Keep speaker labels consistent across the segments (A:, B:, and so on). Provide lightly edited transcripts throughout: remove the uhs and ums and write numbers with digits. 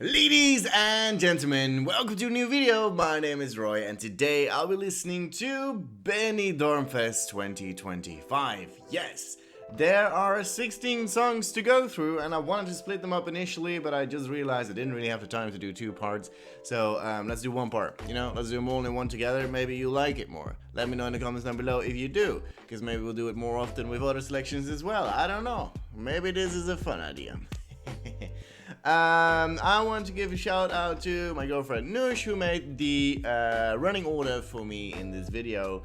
A: Ladies and gentlemen, welcome to a new video. My name is Roy and today I'll be listening to Benidorm Fest 2025. Yes, there are 16 songs to go through and I wanted to split them up initially, but I just realized I didn't really have the time to do two parts. So let's do one part, let's do them all in one together. Maybe you like it more. Let me know in the comments down below if you do, because maybe we'll do it more often with other selections as well. I don't know. Maybe this is a fun idea. I want to give a shout out to my girlfriend Nush, who made the running order for me in this video.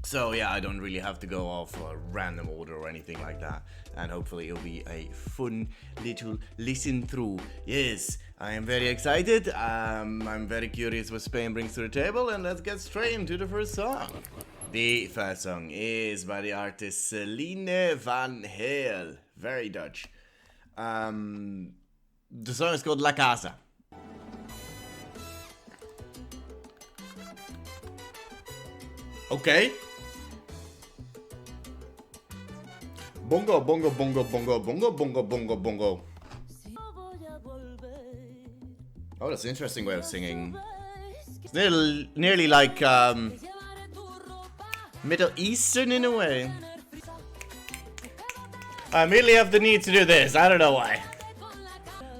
A: So yeah, I don't really have to go off a random order or anything like that, and hopefully it'll be a fun little listen through. Yes, I am very excited. I'm very curious what Spain brings to the table, and let's get straight into the first song. The first song is by the artist Celine van Heel, very Dutch. The song is called La Casa. Okay. Bongo, bongo, bongo, bongo, bongo, bongo, bongo, bongo. Oh, that's an interesting way of singing. It's nearly like Middle Eastern in a way. I immediately have the need to do this. I don't know why.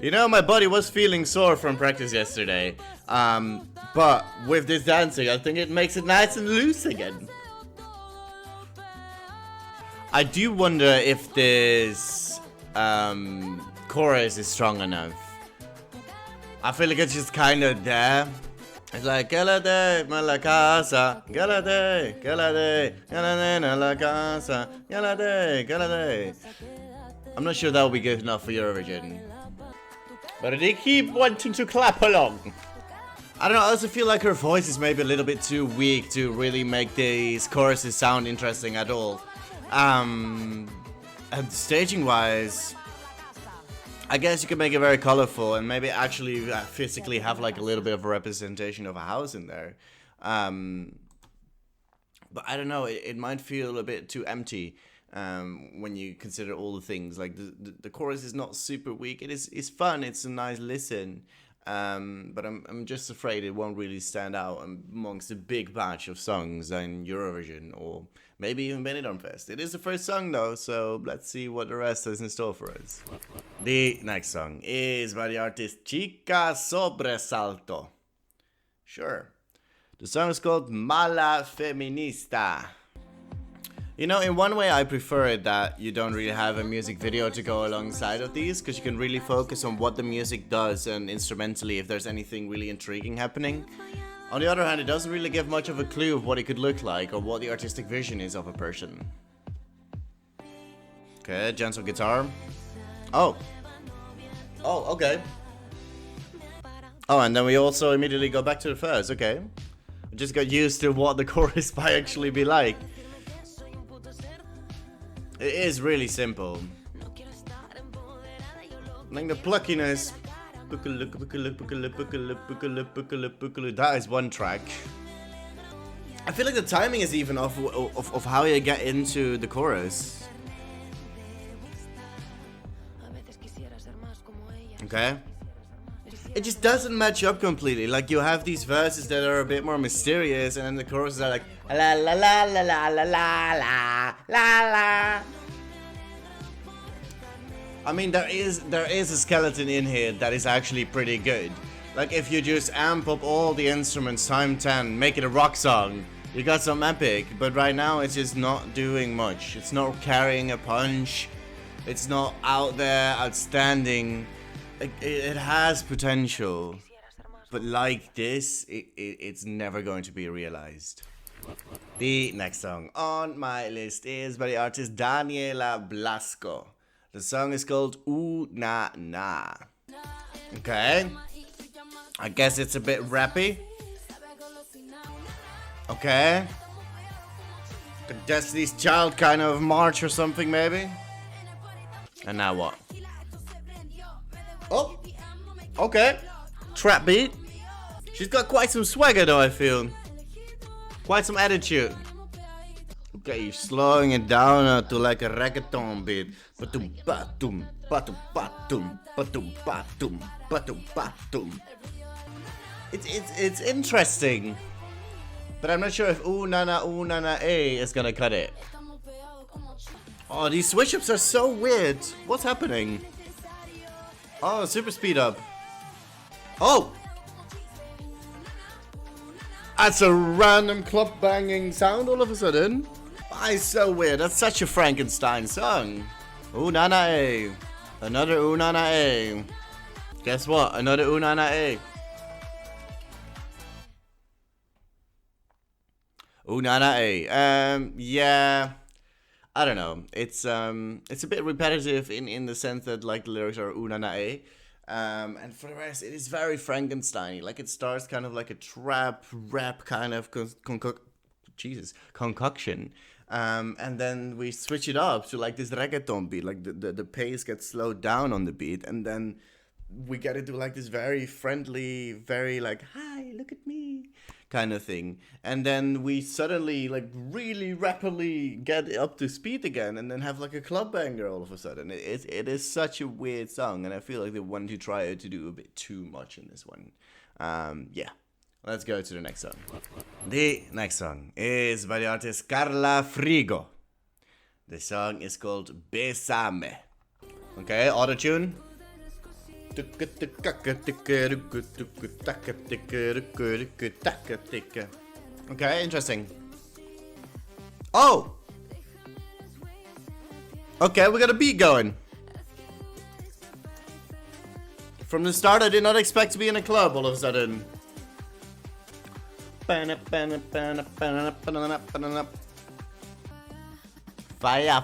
A: My body was feeling sore from practice yesterday. But with this dancing, I think it makes it nice and loose again. I do wonder if this chorus is strong enough. I feel like it's just kind of there. It's like Galade, la casa, Galade, Galade, Galade, la casa, Galade, Galade. I'm not sure that will be good enough for Eurovision, but I did keep wanting to clap along. I don't know, I also feel like her voice is maybe a little bit too weak to really make these choruses sound interesting at all. And staging wise, I guess you could make it very colorful and maybe actually physically have like a little bit of a representation of a house in there. But I don't know, it might feel a bit too empty when you consider all the things. Like the chorus is not super weak. It's fun. It's a nice listen. But I'm just afraid it won't really stand out amongst a big batch of songs in Eurovision or maybe even Benidorm Fest. It is the first song though, so let's see what the rest is in store for us. The next song is by the artist Chica Sobresalto. Sure. The song is called Mala Feminista. In one way I prefer it that you don't really have a music video to go alongside of these, because you can really focus on what the music does and instrumentally if there's anything really intriguing happening. On the other hand, it doesn't really give much of a clue of what it could look like or what the artistic vision is of a person. Okay, gentle guitar. Oh, okay. Oh, and then we also immediately go back to the first, okay. I just got used to what the chorus might actually be like. It is really simple. Like the pluckiness. That is one track. I feel like the timing is even off of how you get into the chorus. Okay. It just doesn't match up completely. Like you have these verses that are a bit more mysterious, and then the choruses are like la la la la la la la la la. I mean, there is a skeleton in here that is actually pretty good. Like if you just amp up all the instruments times 10, make it a rock song, you got some epic. But right now it's just not doing much. It's not carrying a punch. It's not out there outstanding. It has potential, but like this, it's never going to be realized. The next song on my list is by the artist Daniela Blasco. The song is called Na Na. Okay, I guess it's a bit rappy. Okay, the Destiny's Child kind of march or something maybe. And now what? Oh, okay. Trap beat. She's got quite some swagger though, I feel. Quite some attitude. Okay, you're slowing it down to like a reggaeton beat. Ba-doom, ba-doom, Batum, batum, batum, batum, batum, batum. It's interesting, but I'm not sure if ooh nana a is gonna cut it. Oh, these switch ups are so weird. What's happening? Oh, super speed up. Oh! That's a random club banging sound all of a sudden. Why, it's so weird. That's such a Frankenstein song. Ooh nana a. Another ooh nana a. Guess what? Another ooh nana a. Ooh nana a. Yeah. I don't know. It's a bit repetitive in the sense that like the lyrics are ooh na na eh. And for the rest, it is very Frankenstein. Like it starts kind of like a trap rap kind of concoction. And then we switch it up to like this reggaeton beat. Like the pace gets slowed down on the beat, and then we get into like this very friendly, very like hi, look at me kind of thing, and then we suddenly like really rapidly get up to speed again, and then have like a club banger all of a sudden. It is such a weird song, and I feel like they wanted to try to do a bit too much in this one. Yeah, let's go to the next song. The next song is by the artist Carla Frigo. The song is called Bésame. Okay, auto-tune. Okay, interesting. Oh! Okay, we got a beat going. From the start, I did not expect to be in a club all of a sudden. Fire,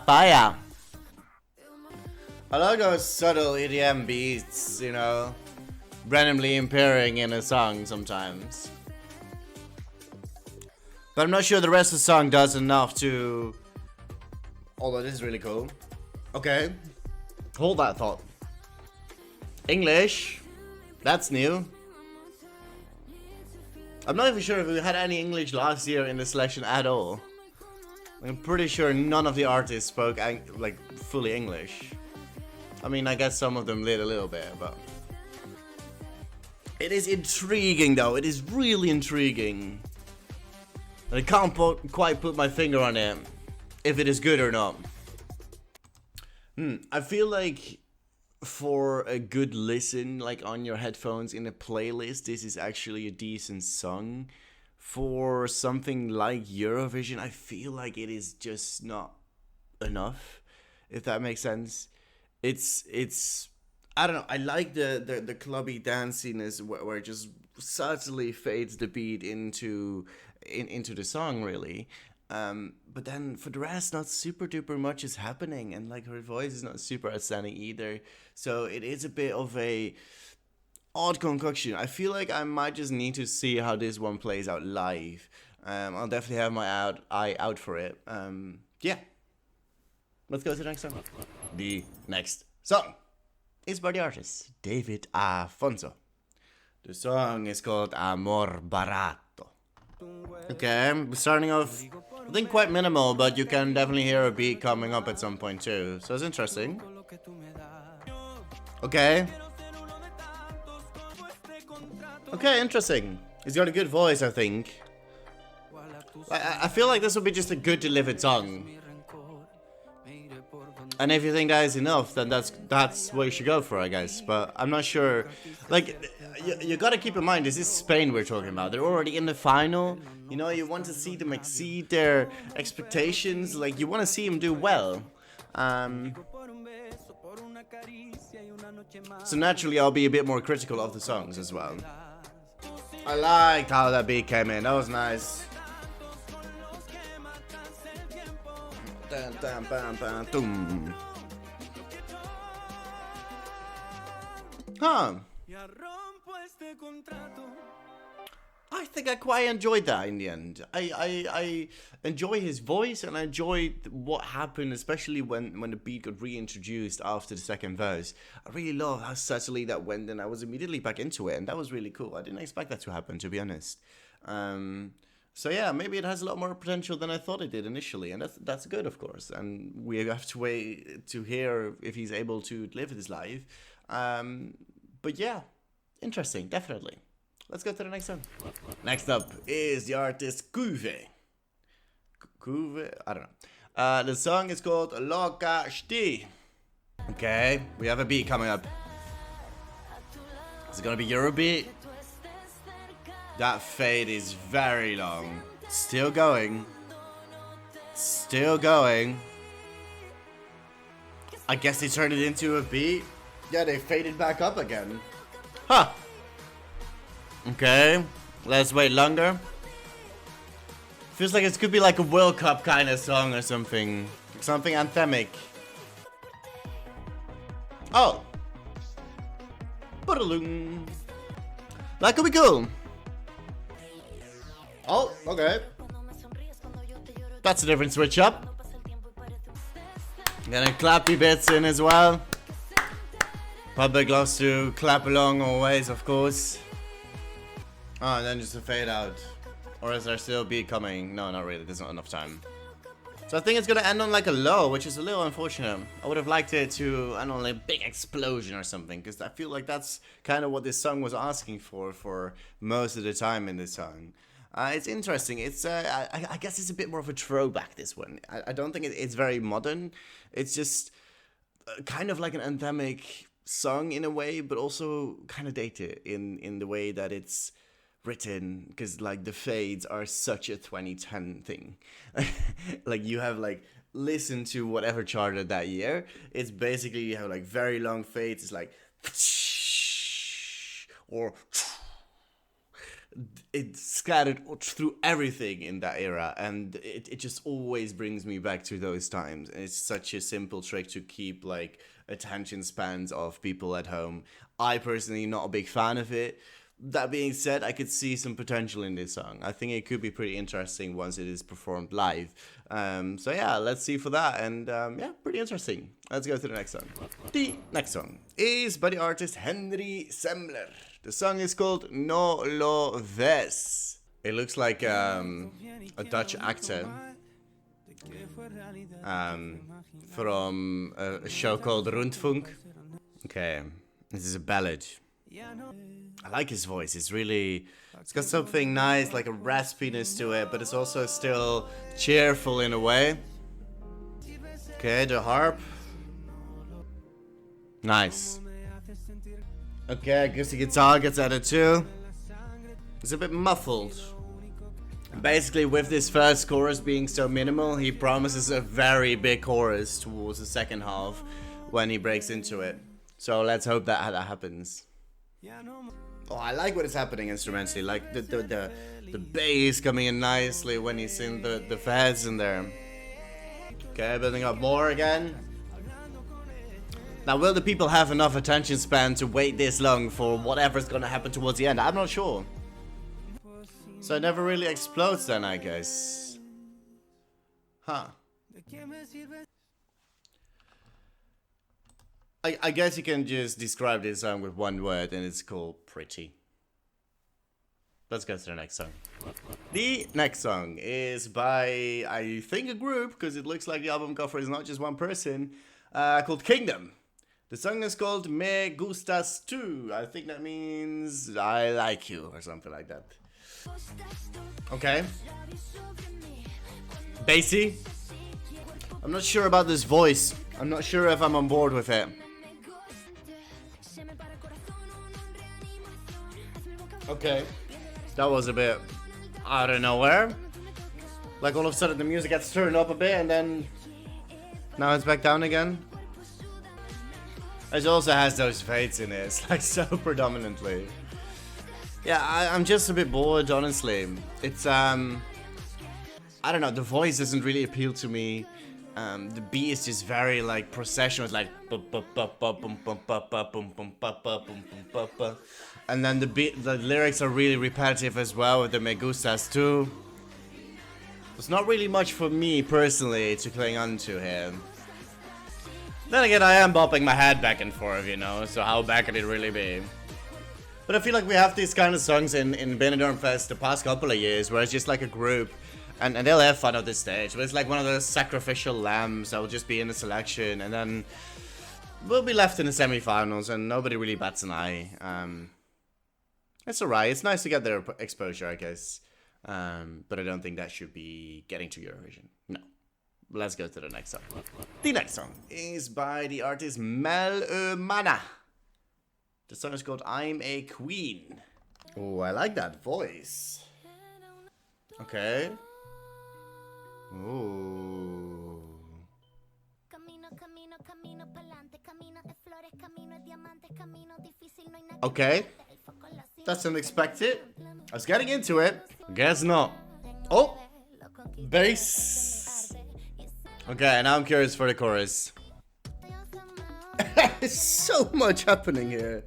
A: fire. I like those subtle EDM beats, you know, randomly appearing in a song sometimes. But I'm not sure the rest of the song does enough to... Although this is really cool. Okay, hold that thought. English, that's new. I'm not even sure if we had any English last year in the selection at all. I'm pretty sure none of the artists spoke like fully English. I mean, I guess some of them did a little bit, but... It is intriguing, though. It is really intriguing. And I can't quite put my finger on it, if it is good or not. I feel like for a good listen, like on your headphones in a playlist, this is actually a decent song. For something like Eurovision, I feel like it is just not enough, if that makes sense. It's I don't know. I like the clubby danciness where it just subtly fades the beat into the song, really. But then for the rest, not super duper much is happening, and like her voice is not super outstanding either. So it is a bit of a odd concoction. I feel like I might just need to see how this one plays out live. I'll definitely have my eye out for it. Yeah. Let's go to the next song. The next song is by the artist David Afonso. The song is called Amor, Barato. Okay, we're starting off, I think quite minimal, but you can definitely hear a beat coming up at some point too. So it's interesting. Okay. Okay, interesting. He's got a good voice, I think. I feel like this will be just a good delivered song. And if you think that is enough, then that's what you should go for, I guess. But I'm not sure. Like, you gotta keep in mind, this is Spain we're talking about. They're already in the final. You know, you want to see them exceed their expectations. Like, you want to see them do well. So naturally, I'll be a bit more critical of the songs as well. I liked how that beat came in. That was nice. Huh. I think I quite enjoyed that in the end. I enjoy his voice, and I enjoyed what happened, especially when the beat got reintroduced after the second verse. I really love how subtly that went, and I was immediately back into it, and that was really cool. I didn't expect that to happen, to be honest. So yeah, maybe it has a lot more potential than I thought it did initially, and that's good, of course. And we have to wait to hear if he's able to live his life. But yeah, interesting, definitely. Let's go to the next song. Next up is the artist Kuve. Kuve, I don't know. The song is called Loca Xti. Okay, we have a beat coming up. Is it gonna be Eurobeat? That fade is very long. Still going. Still going. I guess they turned it into a beat. Yeah, they faded back up again. Huh. Okay. Let's wait longer. Feels like it could be like a World Cup kind of song or something. Something anthemic. Oh. That could be cool. Oh, okay. That's a different switch up. Gonna clappy bits in as well. Public loves to clap along always, of course. Oh, and then just a fade out. Or is there still a beat coming? No, not really. There's not enough time. So I think it's gonna end on like a low, which is a little unfortunate. I would have liked it to end on like a big explosion or something, because I feel like that's kind of what this song was asking for most of the time in this song. It's interesting. It's I guess it's a bit more of a throwback, this one. I don't think it's very modern. It's just kind of like an anthemic song in a way, but also kind of dated in the way that it's written, because like the fades are such a 2010 thing. Like you have like listen to whatever charted that year. It's basically you have like very long fades. It's like or it's scattered through everything in that era, and it just always brings me back to those times. And it's such a simple trick to keep like attention spans of people at home. I personally not a big fan of it. That being said, I could see some potential in this song. I think it could be pretty interesting once it is performed live. So yeah, let's see for that. And yeah, pretty interesting. Let's go to the next song. The next song is by the artist Semler. The song is called No Lo Ves. It looks like a Dutch actor from a show called Rundfunk. Okay, this is a ballad. I like his voice. It's got something nice, like a raspiness to it, but it's also still cheerful in a way. Okay, the harp. Nice. Okay, I guess the guitar gets added too. It's a bit muffled. Basically, with this first chorus being so minimal, he promises a very big chorus towards the second half when he breaks into it. So let's hope that happens. Oh, I like what is happening instrumentally. Like the bass coming in nicely when he's in the fades in there. Okay, building up more again. Now, will the people have enough attention span to wait this long for whatever's gonna happen towards the end? I'm not sure. So it never really explodes then, I guess. Huh. I guess you can just describe this song with one word, and it's called pretty. Let's go to the next song. The next song is by, I think, a group, because it looks like the album cover is not just one person, called ngdom. The song is called Me Gustas Tu. I think that means I like you, or something like that. Okay. Bassy. I'm not sure about this voice. I'm not sure if I'm on board with it. Okay. That was a bit out of nowhere. Like all of a sudden the music gets turned up a bit and then now it's back down again. It also has those fades in it. It's like so predominantly. Yeah, I'm just a bit bored, honestly. It's I don't know, the voice doesn't really appeal to me. The beat is just very like processional. It's like and then the lyrics are really repetitive as well with the Me Gustas Tu. It's not really much for me personally to cling on to here. Then again, I am bopping my head back and forth, you know, so how bad could it really be? But I feel like we have these kind of songs in Benidorm Fest the past couple of years where it's just like a group and they'll have fun on this stage. But it's like one of those sacrificial lambs that will just be in the selection and then we'll be left in the semi-finals and nobody really bats an eye. It's alright. It's nice to get their exposure, I guess. But I don't think that should be getting to Eurovision. No. Let's go to the next song. The next song is by the artist Mel Ömana. The song is called I'm a Queen. Oh, I like that voice. Okay. Ooh. Okay. That's unexpected. I was getting into it. Guess not. Oh. Bass. Okay, now I'm curious for the chorus. There's so much happening here.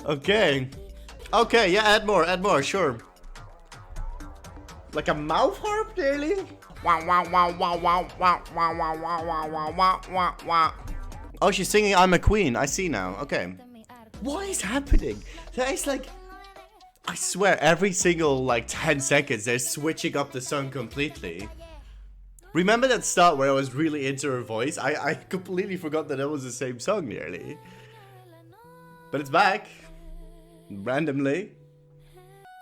A: Okay. Okay, yeah, add more, sure. Like a mouth harp, nearly? Oh, she's singing I'm a Queen. I see now. Okay. What is happening? That is like... I swear, every single, like, 10 seconds, they're switching up the song completely. Remember that start where I was really into her voice? I completely forgot that was the same song, nearly. But it's back. Randomly.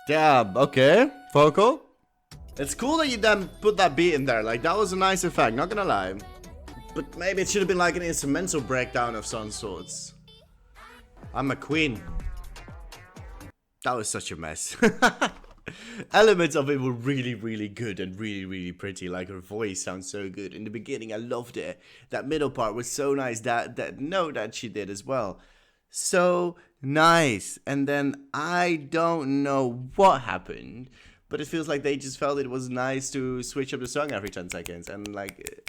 A: Damn, okay. Vocal. It's cool that you then put that beat in there. Like, that was a nice effect, not gonna lie. But maybe it should have been like an instrumental breakdown of some sorts. I'm a queen. That was such a mess. Elements of it were really, really good and really, really pretty. Like her voice sounds so good. In the beginning, I loved it. That middle part was so nice. That note that she did as well. So nice. And then I don't know what happened. But it feels like they just felt it was nice to switch up the song every 10 seconds. And like,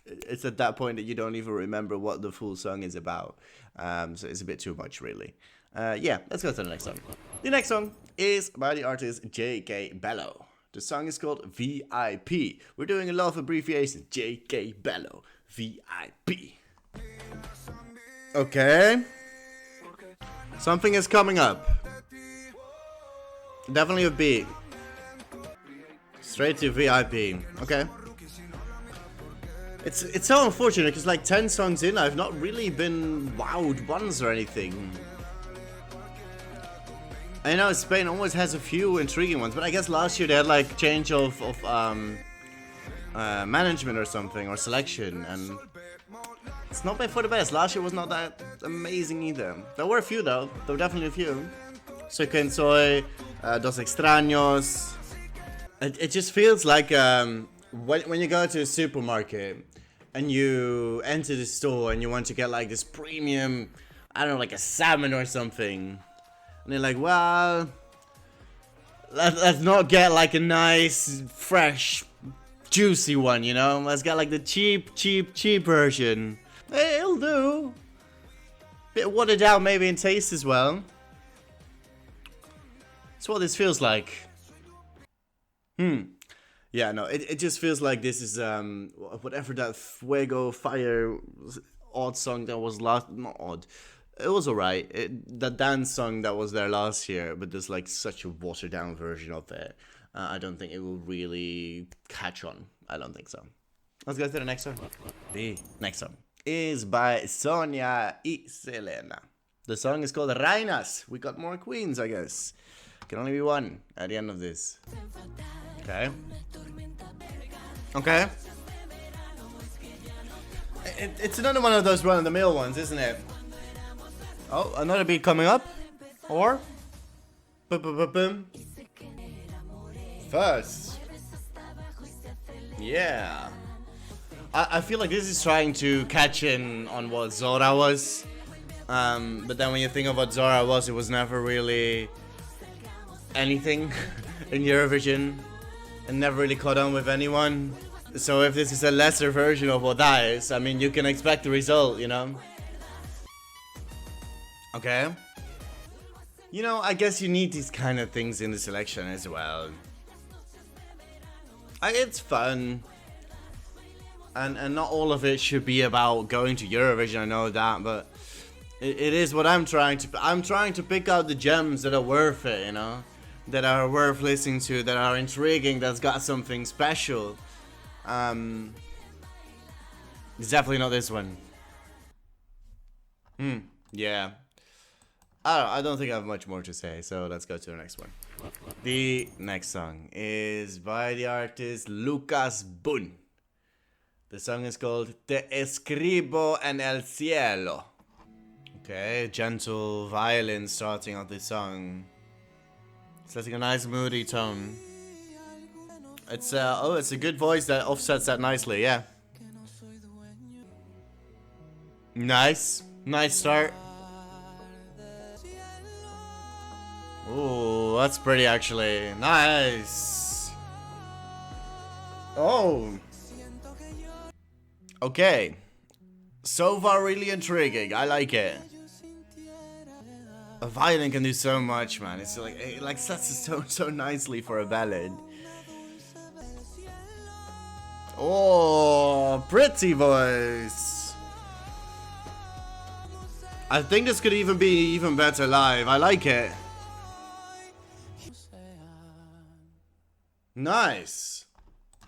A: it's at that point that you don't even remember what the full song is about. So it's a bit too much, really. Yeah, let's go to the next song. The next song is by the artist KBello. The song is called V.I.P. We're doing a lot of abbreviations. KBello. V.I.P. Okay. Something is coming up. Definitely a beat. Straight to V.I.P. Okay. It's so unfortunate because like 10 songs in, I've not really been wowed once or anything. I know Spain always has a few intriguing ones, but I guess last year they had like change of management or something, or selection, and it's not bad for the best. Last year was not that amazing either. There were a few though, there were definitely a few. Soy Quien Soy, Dos Extraños. It just feels like when you go to a supermarket and you enter the store and you want to get like this premium, I don't know, like a salmon or something. And they're like, well, let's not get like a nice, fresh, juicy one, you know? Let's get like the cheap version. It'll do. Bit watered down maybe in taste as well. That's what this feels like. Yeah, no, it just feels like this is, whatever that Fuego, Fire, odd song that was last, not odd. It was alright. The dance song that was there last year, but there's like such a watered down version of it. I don't think it will really catch on. I don't think so. Let's go to the next song. The next song is by Sonia y Selena. The song is called Reinas. We got more queens, I guess. Can only be one at the end of this. Okay. Okay. It's another one of those run-of-the-mill ones, isn't it? Oh, another beat coming up. Or boom. First. Yeah. I feel like this is trying to catch in on what Zora was. But then when you think of what Zora was, it was never really anything in Eurovision. And never really caught on with anyone. So if this is a lesser version of what that is, I mean, you can expect the result, you know? Okay. You know, I guess you need these kind of things in the selection as well. It's fun. And not all of it should be about going to Eurovision, I know that, but It is what I'm trying to pick out the gems that are worth it, you know, that are worth listening to, that are intriguing, that's got something special. It's definitely not this one. Yeah. I don't think I have much more to say, so let's go to the next one. The next song is by the artist Lucas Bun. The song is called Te Escribo en el Cielo. Okay, gentle violin starting out this song. Setting a nice moody tone. It's it's a good voice that offsets that nicely, yeah. Nice start. Ooh, that's pretty actually. Nice. Oh. Okay. So far really intriguing. I like it. A violin can do so much, man. It's like it like sets the tone so nicely for a ballad. Oh, pretty voice. I think this could even be even better live. I like it. Nice.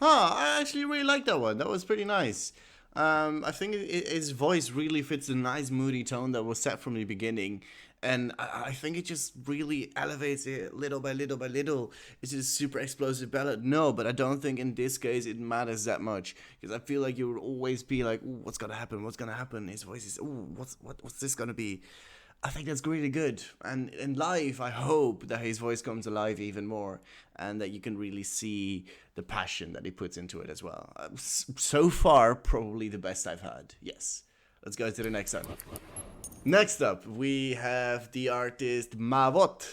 A: Huh, I actually really like that one. That was pretty nice. I think his voice really fits the nice moody tone that was set from the beginning. And I think it just really elevates it little by little by little. Is it a super explosive ballad? No, but I don't think in this case it matters that much. Because I feel like you would always be like, ooh, what's gonna happen? What's gonna happen? His voice is, ooh, what's this gonna be? I think that's really good. And in live, I hope that his voice comes alive even more. And that you can really see the passion that he puts into it as well. So far, probably the best I've had. Yes. Let's go to the next song. Next up, we have the artist Mawot.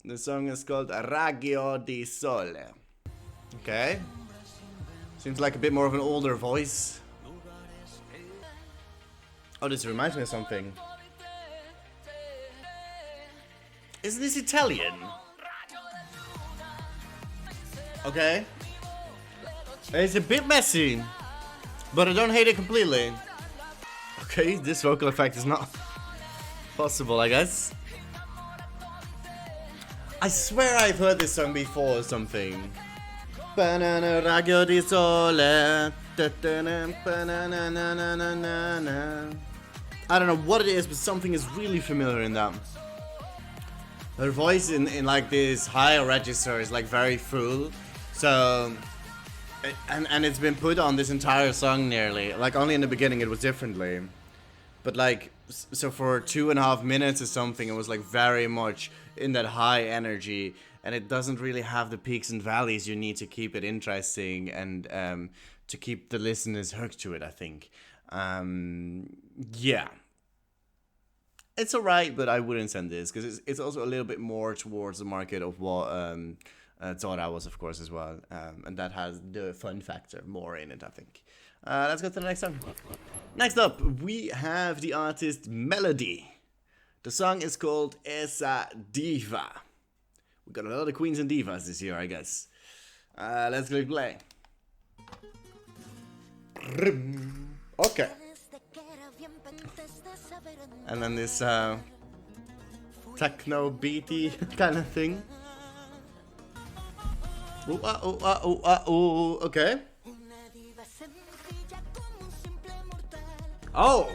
A: The song is called Raggio di Sole. Okay. Seems like a bit more of an older voice. Oh, this reminds me of something. Isn't this Italian? Okay. It's a bit messy, but I don't hate it completely. Okay, this vocal effect is not possible, I guess. I swear I've heard this song before or something. I don't know what it is, but something is really familiar in that. Her voice in like this higher register is like very full. So, and it's been put on this entire song nearly. Like only in the beginning it was differently. But like, so for 2.5 minutes or something, it was like very much in that high energy. And it doesn't really have the peaks and valleys you need to keep it interesting and to keep the listeners hooked to it, I think. Yeah. It's alright, but I wouldn't send this because it's also a little bit more towards the market of what Zora was, of course, as well. And that has the fun factor more in it, I think. Let's go to the next song. Next up, we have the artist Melody. The song is called Esa Diva. We got a lot of queens and divas this year, I guess. Let's click play. Okay. And then this techno beaty kind of thing. Okay. Oh!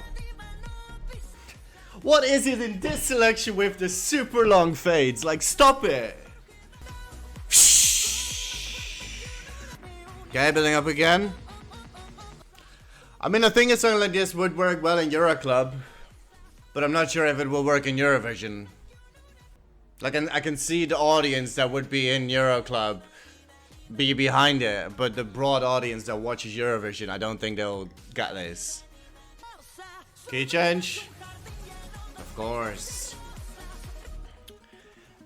A: What is it in this selection with the super long fades? Like, stop it! Okay, building up again. I mean, I think a song like this would work well in Euroclub, but I'm not sure if it will work in Eurovision. Like, I can see the audience that would be in Euroclub be behind it, but the broad audience that watches Eurovision, I don't think they'll get this. Key change? Of course.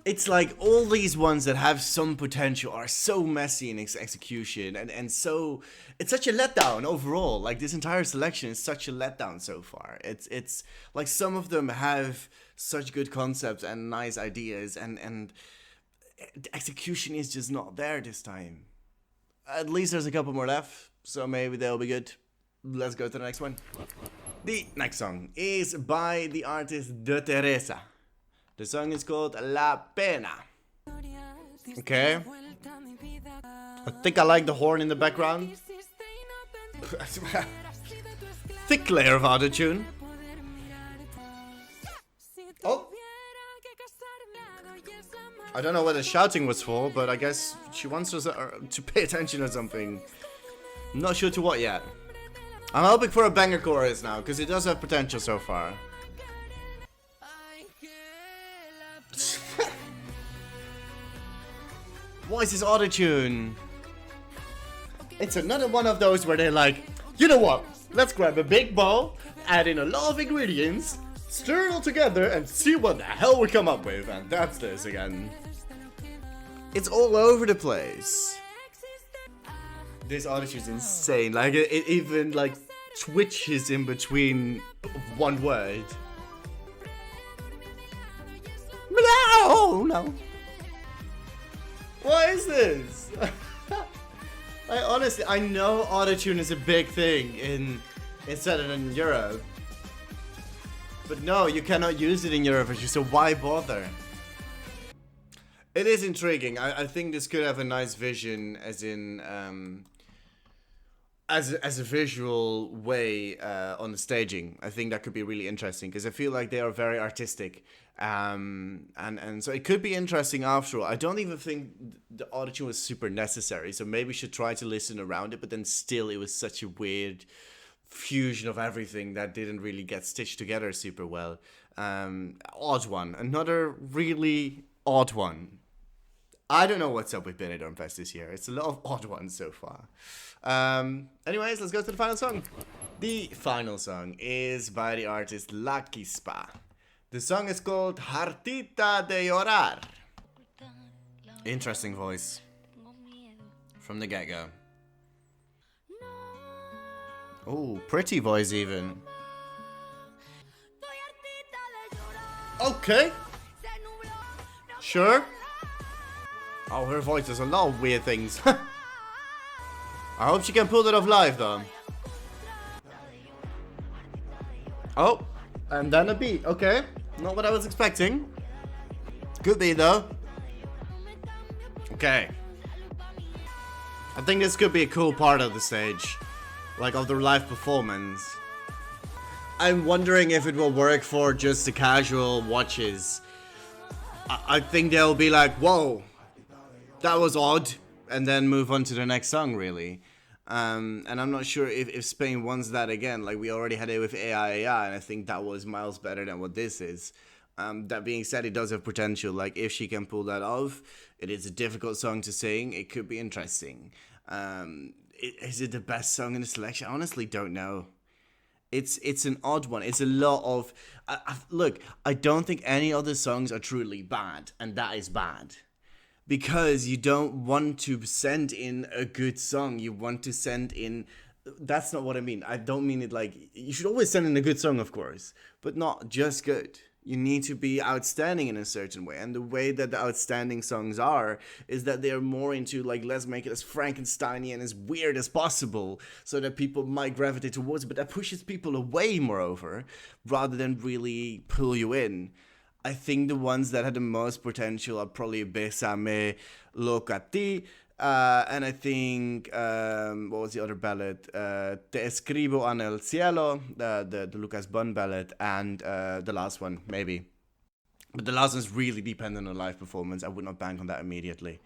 A: It's like all these ones that have some potential are so messy in its execution and so it's such a letdown overall. Like this entire selection is such a letdown so far. It's like some of them have such good concepts and nice ideas and the execution is just not there this time. At least there's a couple more left, so maybe they'll be good. Let's go to the next one. The next song is by the artist De Teresa. The song is called La Pena. Okay. I think I like the horn in the background. Thick layer of autotune. Oh. I don't know what the shouting was for, but I guess she wants us to pay attention or something. I'm not sure to what yet. I'm hoping for a banger chorus now, because it does have potential so far. What is this autotune? It's another one of those where they're like, you know what? Let's grab a big bowl, add in a lot of ingredients, stir it all together, and see what the hell we come up with. And that's this again. It's all over the place. This autotune is insane. Like it even like twitches in between one word. No. What is this? Honestly, I know autotune is a big thing in Southern Europe. But no, you cannot use it in Europe, so why bother? It is intriguing. I think this could have a nice vision, as in as a visual way on the staging. I think that could be really interesting because I feel like they are very artistic, and so it could be interesting after all. I don't even think the audition was super necessary, so maybe we should try to listen around it. But then still, it was such a weird fusion of everything that didn't really get stitched together super well. Odd one, another really odd one. I don't know what's up with Benidorm Fest this year. It's a lot of odd ones so far. Anyways, let's go to the final song. The final song is by the artist Loca Xti. The song is called Hartita de Llorar. Interesting voice from the get-go. Oh, pretty voice even. Okay. Sure. Oh, her voice does a lot of weird things. I hope she can pull that off live, though. Oh, and then a beat. Okay, not what I was expecting. Could be, though. Okay. I think this could be a cool part of the stage. Like, of the live performance. I'm wondering if it will work for just the casual watches. I think they'll be like, whoa. That was odd, and then move on to the next song, really. And I'm not sure if Spain wants that again. Like, we already had it with AI, and I think that was miles better than what this is. That being said, it does have potential. Like, if she can pull that off, it is a difficult song to sing. It could be interesting. Is it the best song in the selection? I honestly don't know. It's an odd one. It's a lot of... look, I don't think any other songs are truly bad, and that is bad. Because you don't want to send in a good song. You want to send in... That's not what I mean. I don't mean it like... You should always send in a good song, of course. But not just good. You need to be outstanding in a certain way. And the way that the outstanding songs are is that they are more into, like, let's make it as Frankenstein-y and as weird as possible so that people might gravitate towards it. But that pushes people away, moreover, rather than really pull you in. I think the ones that had the most potential are probably Bésame, Loca Xti, and I think, what was the other ballad? Te Escribo en el Cielo, the Lucas Bunn ballad, and the last one, maybe. But the last one's really dependent on live performance. I would not bank on that immediately.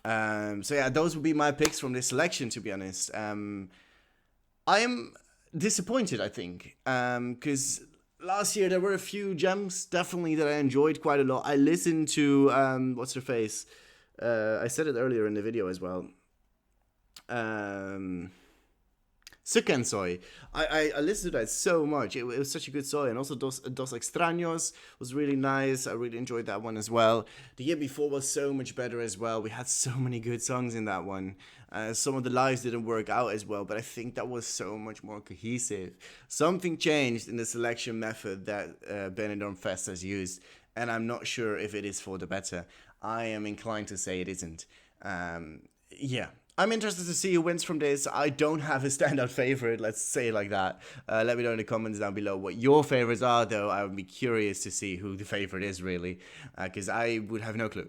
A: So yeah, those would be my picks from this selection, to be honest. I am disappointed, I think, because... Last year, there were a few gems, definitely, that I enjoyed quite a lot. I listened to, what's her face? I said it earlier in the video as well. Soy. I listened to that so much. It was such a good song. And also Dos Extraños was really nice. I really enjoyed that one as well. The year before was so much better as well. We had so many good songs in that one. Some of the lives didn't work out as well, but I think that was so much more cohesive. Something changed in the selection method that Benidorm Fest has used, and I'm not sure if it is for the better. I am inclined to say it isn't. Yeah, I'm interested to see who wins from this. I don't have a standout favorite, let's say it like that. Let me know in the comments down below what your favorites are, though. I would be curious to see who the favorite is, really, because I would have no clue.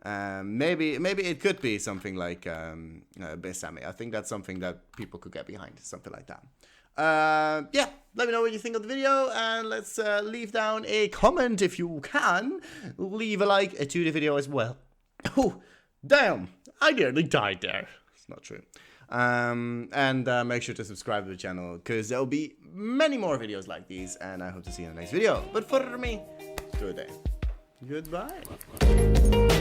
A: Maybe it could be something like Bésame. I think that's something that people could get behind, something like that. Yeah, let me know what you think of the video, and let's leave down a comment if you can. Leave a like to the video as well. Oh, damn, I nearly died there. It's not true. And make sure to subscribe to the channel, because there will be many more videos like these, and I hope to see you in the next video. But for me, good day. Goodbye.